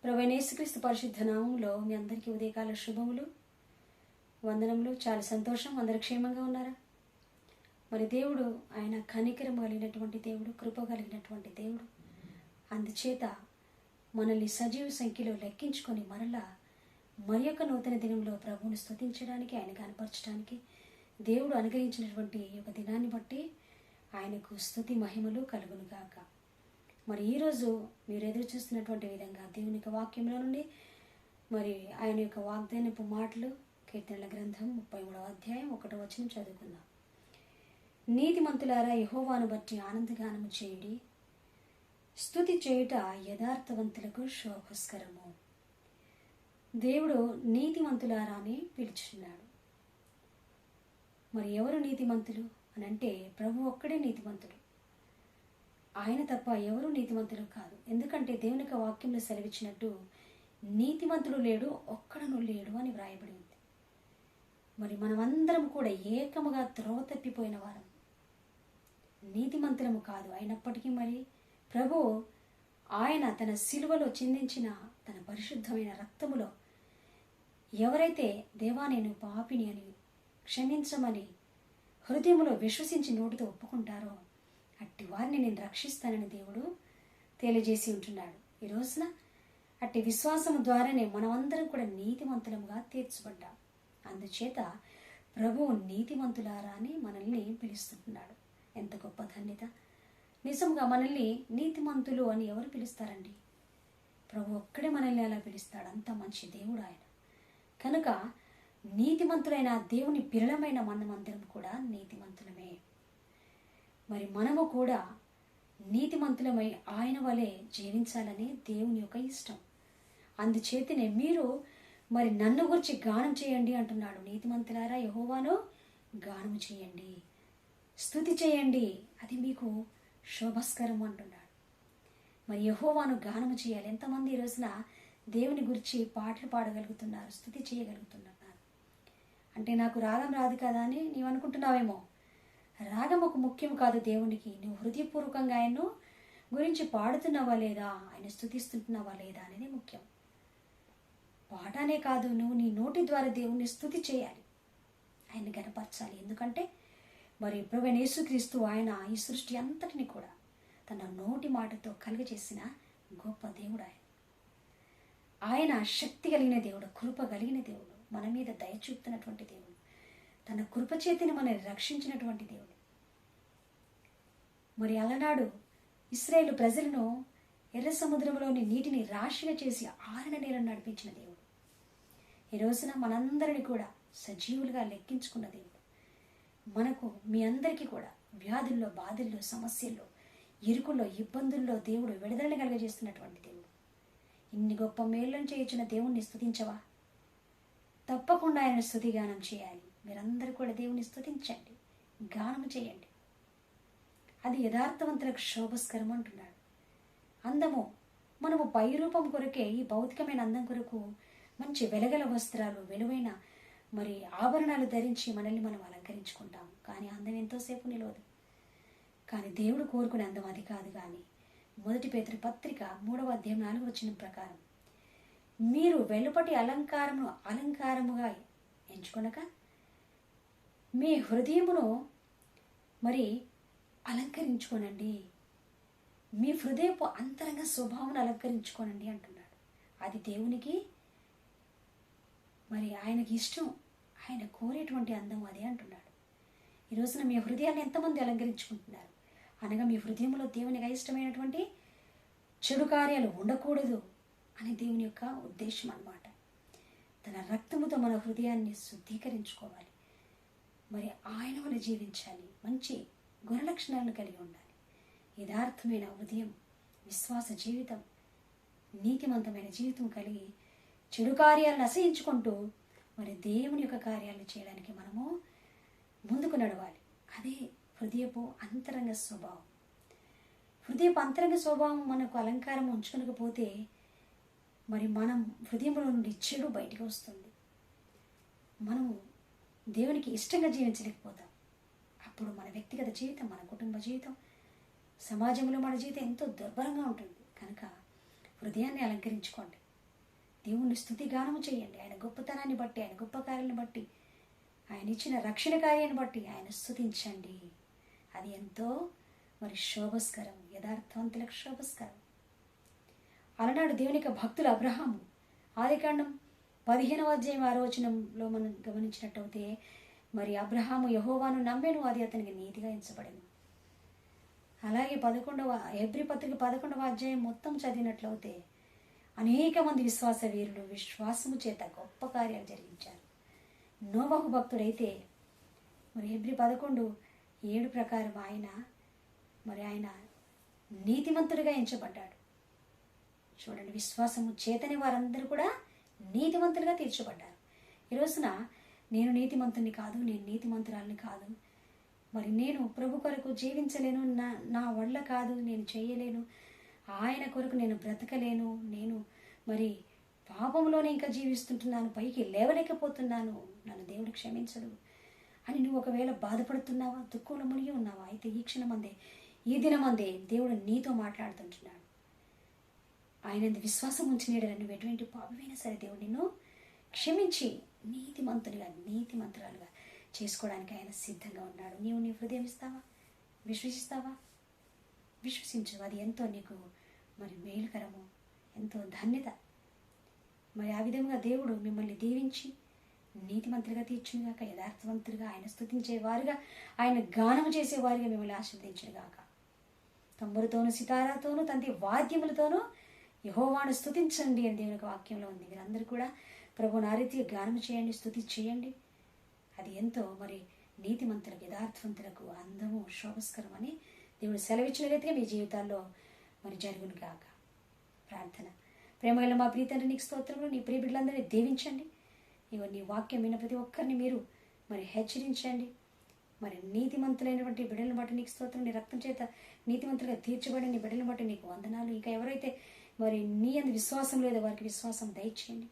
ప్రభువైన యేసుక్రీస్తు పరిశుద్ధ నామములో మీ అందరికీ ఉదయకాల శుభములు, వందనములు. చాలా సంతోషం, అందరు క్షేమంగా ఉన్నారా? మరి దేవుడు ఆయన కనికరం కలిగినటువంటి దేవుడు, కృప కలిగినటువంటి దేవుడు. అందుచేత మనల్ని సజీవ సంఖ్యలో లెక్కించుకొని మరలా మరి యొక్క నూతన దినంలో ప్రభువుని స్తుతించడానికి, ఆయన కనపరచడానికి దేవుడు అనుగ్రహించినటువంటి ఈ యొక్క దినాన్ని బట్టి ఆయనకు స్తుతి మహిమలు కలుగునుగాక. మరి ఈరోజు మీరు ఎదురు చూస్తున్నటువంటి విధంగా దేవుని యొక్క వాక్యంలో నుండి మరి ఆయన యొక్క వాగ్దానపు మాటలు, కీర్తనల గ్రంథం 33వ అధ్యాయం 1వ వచనం చదువుకుందాం. నీతిమంతులారా యెహోవాను బట్టి ఆనందగానము చేయుడి, స్తుతి చేయుట యథార్థవంతులకు శోభస్కరము. దేవుడు నీతిమంతులారా అని పిలుచున్నాడు. మరి ఎవరు నీతిమంతులు అని అంటే ప్రభు ఒక్కడే నీతిమంతుడు. ఆయన తప్ప ఎవరు నీతిమంతులు కాదు. ఎందుకంటే దేవుని యొక్క వాక్యంలో సెలవిచ్చినట్టు నీతిమంతుడు లేడు, ఒక్కడను లేడు అని వ్రాయబడి ఉంది. మరి మనమందరం కూడా ఏకముగా త్రోవ తప్పిపోయిన వారం, నీతిమంతులము కాదు. అయినప్పటికీ మరి ప్రభు ఆయన తన సిలువలో చిందించిన తన పరిశుద్ధమైన రక్తములో ఎవరైతే దేవా నేను పాపిని అని క్షమించమని హృదయంలో విశ్వసించి నోటితో ఒప్పుకుంటారో అట్టి వారిని నేను రక్షిస్తానని దేవుడు తెలియజేసి ఉంటున్నాడు. ఈ రోజున అట్టి విశ్వాసము ద్వారానే మనమందరం కూడా నీతిమంతులముగా తీర్చబడ్డాం. అందుచేత ప్రభువు నీతిమంతులారా అని మనల్ని పిలుస్తున్నాడు. ఎంత గొప్ప ధన్యత! నిజంగా మనల్ని నీతిమంతులు అని ఎవరు పిలుస్తారండి? ప్రభు ఒక్కడే మనల్ని అలా పిలుస్తాడు. అంత మంచి దేవుడు ఆయన. కనుక నీతిమంతులైన దేవుని పిల్లలమైన మనమందరం కూడా నీతిమంతులమే. మరి మనము కూడా నీతిమంతులమై ఆయన వలె జీవించాలని దేవుని యొక్క ఇష్టం. అందుచేతనే మీరు మరి నన్ను గురించి గానం చేయండి అంటున్నాడు. నీతిమంతులారా యెహోవాను గానం చేయండి, స్తుతి చేయండి, అది మీకు శోభస్కరం అంటున్నాడు. మరి యెహోవాను గానము చేయాలి. ఎంతమంది ఈ రోజున దేవుని గురించి పాటలు పాడగలుగుతున్నారు, స్తుతి చేయగలుగుతున్నారు? అంటే నాకు రాగం రాదు కదా అని నీవు అనుకుంటున్నావేమో. రాగం ఒక ముఖ్యం కాదు దేవునికి. నువ్వు హృదయపూర్వకంగా ఆయన్ను గురించి పాడుతున్నావా లేదా, ఆయన స్తుతిస్తున్నావా లేదా అనేది ముఖ్యం. పాటనే కాదు, నువ్వు నీ నోటి ద్వారా దేవుణ్ణి స్తుతి చేయాలి, ఆయన్ని గనపరచాలి. ఎందుకంటే మరి ప్రభువైన యేసుక్రీస్తు ఆయన ఈ సృష్టి అంతటిని కూడా తన నోటి మాటతో కలుగజేసిన గొప్ప దేవుడు ఆయన. ఆయన శక్తి కలిగిన దేవుడు, కృప కలిగిన దేవుడు, మన మీద దయ చూపుతున్నటువంటి దేవుడు, తన కృపచేతిని మనల్ని రక్షించినటువంటి దేవుడు. మరి అలనాడు ఇశ్రాయేలు ప్రజలను ఎర్ర సముద్రంలోని నీటిని రాశిగా చేసి ఆరిన నీళ్ళను నడిపించిన దేవుడు. ఈ రోజున మనందరినీ కూడా సజీవులుగా లెక్కించుకున్న దేవుడు. మనకు మీ అందరికీ కూడా వ్యాధుల్లో, బాధల్లో, సమస్యల్లో, ఇరుకుల్లో, ఇబ్బందుల్లో దేవుడు విడుదలని కలుగజేస్తున్నటువంటి దేవుడు. ఇన్ని గొప్ప మేళ్ళను చేయించిన దేవుణ్ణి స్తుతించవా? తప్పకుండా ఆయన స్తుతి గానం చేయాలి. మీరందరూ కూడా దేవుని స్తుతించండి, గానం చేయండి. అది యథార్థవంతులకు శోభస్కరం అంటున్నాడు. అందము మనము పై రూపం కొరకే, ఈ భౌతికమైన అందం కొరకు మంచి వెలగల వస్త్రాలు, విలువైన మరి ఆభరణాలు ధరించి మనల్ని మనం అలంకరించుకుంటాము. కానీ అందం ఎంతోసేపు నిలవదు. కానీ దేవుడు కోరుకునే అందం అది కాదు. కానీ 1 పేతురు పత్రిక 3వ అధ్యాయం 4వ వచనం ప్రకారం మీరు వెలుపటి అలంకారముగా ఎంచుకొనక మీ హృదయమును మరి అలంకరించుకోనండి, మీ హృదయపు అంతరంగ స్వభావం అలంకరించుకోనండి అంటున్నాడు. అది దేవునికి మరి ఆయనకి ఇష్టం, ఆయన కోరేటువంటి అందం అదే అంటున్నాడు. ఈ రోజున మీ హృదయాన్ని ఎంతమంది అలంకరించుకుంటున్నారు? అనగా మీ హృదయంలో దేవునికి ఇష్టమైనటువంటి చెడు కార్యాలు ఉండకూడదు అని దేవుని యొక్క ఉద్దేశం అన్నమాట. తన రక్తముతో మన హృదయాన్ని శుద్ధీకరించుకోవాలి. మరి ఆయన వల్ల జీవించాలి, మంచి గుణలక్షణాలను కలిగి ఉండాలి. యథార్థమైన హృదయం, విశ్వాస జీవితం, నీతిమంతమైన జీవితం కలిగి చెడు కార్యాలను అసహించుకుంటూ మరి దేవుని యొక్క కార్యాలను చేయడానికి మనము ముందుకు నడవాలి. అదే హృదయపు అంతరంగ స్వభావం. హృదయపు అంతరంగ స్వభావం మనకు అలంకారం ఉంచుకోకపోతే మరి మనం హృదయంలో నుండి చెడు బయటకు వస్తుంది. మనము దేవునికి ఇష్టంగా జీవించలేకపోతాం. అప్పుడు మన వ్యక్తిగత జీవితం, మన కుటుంబ జీవితం, సమాజంలో మన జీవితం ఎంతో దుర్భరంగా ఉంటుంది. కనుక హృదయాన్ని అలంకరించుకోండి. దేవుణ్ణి స్తుతి గానము చేయండి. ఆయన గొప్పతనాన్ని బట్టి, ఆయన గొప్ప కార్యాలను బట్టి, ఆయన ఇచ్చిన రక్షణ కార్యాన్ని బట్టి ఆయన స్తుతించండి. అది ఎంతో మరి శోభస్కరం, యథార్థవంతులకు శోభస్కరం. అలనాడు దేవుని యొక్క భక్తులు అబ్రహాము ఆదికాండం 15వ అధ్యాయం 6వ వచనంలో మనం గమనించినట్టయితే మరి అబ్రహాము యెహోవాను నమ్మెను, అది అతనికి నీతిగా ఎంచబడెను. అలాగే హెబ్రీ పత్రిక 11వ అధ్యాయం మొత్తం చదివినట్లయితే అనేక మంది విశ్వాస వీరులు విశ్వాసము చేత గొప్ప కార్యాలు జరిగించారు. నోవహు భక్తుడైతే మరి హెబ్రీ 11:7 ప్రకారం ఆయన నీతిమంతుడిగా ఎంచబడ్డాడు. చూడండి, విశ్వాసము చేతని వారందరూ కూడా నీతిమంతులుగా తీర్చబడ్డారు. ఈ రోజున నేను నీతిమంతుని కాదు, నేను నీతిమంతురాలిని కాదు, మరి నేను ప్రభు కొరకు జీవించలేను, నా వల్ల కాదు, నేను చేయలేను, ఆయన కొరకు నేను బ్రతకలేను, నేను మరి పాపంలోనే ఇంకా జీవిస్తుంటున్నాను, పైకి లేవలేకపోతున్నాను, నన్ను దేవుడు క్షమించడు అని నువ్వు ఒకవేళ బాధపడుతున్నావా, దుఃఖంలో మునిగి ఉన్నావా? అయితే ఈ దినమందే దేవుడు నీతో మాట్లాడుతుంటున్నాడు. ఆయన విశ్వాసం ఉంచినీడని నువ్వు ఎటువంటి పాపమైనా సరే దేవుడు నిన్ను క్షమించి నీతిమంతురాలుగా చేసుకోవడానికి ఆయన సిద్ధంగా ఉన్నాడు. నీవు నీ హృదయం ఇస్తావా? విశ్వసిస్తావా? విశ్వసించు. అది ఎంతో నీకు మరి మేలుకరము, ఎంతో ధన్యత. మరి ఆ విధంగా దేవుడు మిమ్మల్ని దీవించి నీతిమంతులుగా తీర్చునుగాక, యథార్థవంతులుగా, ఆయన స్తుతించేవారుగా, ఆయన గానము చేసేవారుగా మిమ్మల్ని ఆశీర్వదించునుగాక. తమ్ములతోనూ సితారాతోనూ తంతి వాద్యములతోనూ యెహోవాను స్తుతించండి అని దేవుని వాక్యంలో ఉంది. మీరందరూ కూడా ప్రభువుని ఆ రీతిగా గానము చేయండి, స్తుతి చేయండి. అది ఎంతో మరి నీతిమంతులకు, యథార్థవంతులకు అందము, శోభస్కరం అని దేవుడు సెలవిచ్చిన రీతిగా మీ జీవితాల్లో మరి జరుగును గాక. ప్రార్థన. ప్రేమగల మా ప్రియ తండ్రి, నీకు స్తోత్రములు. నీ ప్రియ బిడ్డలందరినీ దీవించండి. ఇగో నీ వాక్యం విన్న ప్రతి ఒక్కరిని మీరు మరి హెచ్చరించండి. మరి నీతిమంతులైనటువంటి బిడ్డలను బట్టి నీకు స్తోత్రం. నీ రక్తం చేత నీతిమంతులుగా తీర్చబడి నీ బిడ్డలను బట్టి నీకు వందనాలు. ఇంకా ఎవరైతే మరి నీ అందు విశ్వాసం లేదో వారికి విశ్వాసం దయచేయండి.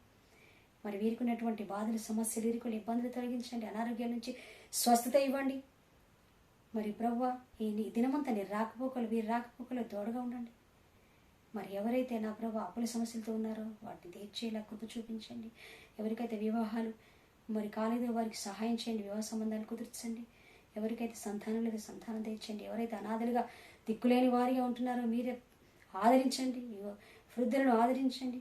మరి వీరికి ఉన్నటువంటి బాధలు, సమస్యలు, ఇరుకులు, ఇబ్బందులు తొలగించండి. అనారోగ్యాల నుంచి స్వస్థత ఇవ్వండి. మరి ప్రభువా, ఈ దినమంతా నీ వీరి రాకపోకలు తోడుగా ఉండండి. మరి ఎవరైతే నా ప్రభు అప్పుల సమస్యలతో ఉన్నారో వాటిని తీర్చేలా కృప చూపించండి. ఎవరికైతే వివాహాలు మరి కాలేదో వారికి సహాయం చేయండి, వివాహ సంబంధాలు కుదుర్చండి. ఎవరికైతే సంతానం లేదో సంతానం తెచ్చండి. ఎవరైతే అనాథలుగా దిక్కులేని వారిగా ఉంటున్నారో మీరే ఆదరించండి. వృద్ధులను ఆదరించండి.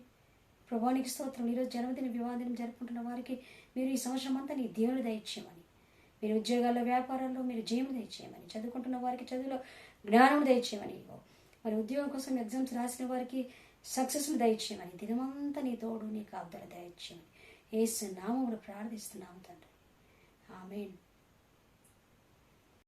ప్రభువానికి స్తోత్రం. ఈరోజు జన్మదిన వివాహదినం జరుపుకుంటున్న వారికి మీరు ఈ సంవత్సరం అంతా నీ దేవుని దయచేయమని, మీరు ఉద్యోగాల్లో, వ్యాపారాల్లో మీరు జయము దయచేయమని, చదువుకుంటున్న వారికి చదువులో జ్ఞానం దయచేయమని, మరి ఉద్యోగం కోసం ఎగ్జామ్స్ రాసిన వారికి సక్సెస్ను దయచేయమని, దినమంతా నీ తోడు, నీ కాపుదల దయచేయమని యేసు నామములో ప్రార్థిస్తున్నాము తండ్రి. ఆమేన్.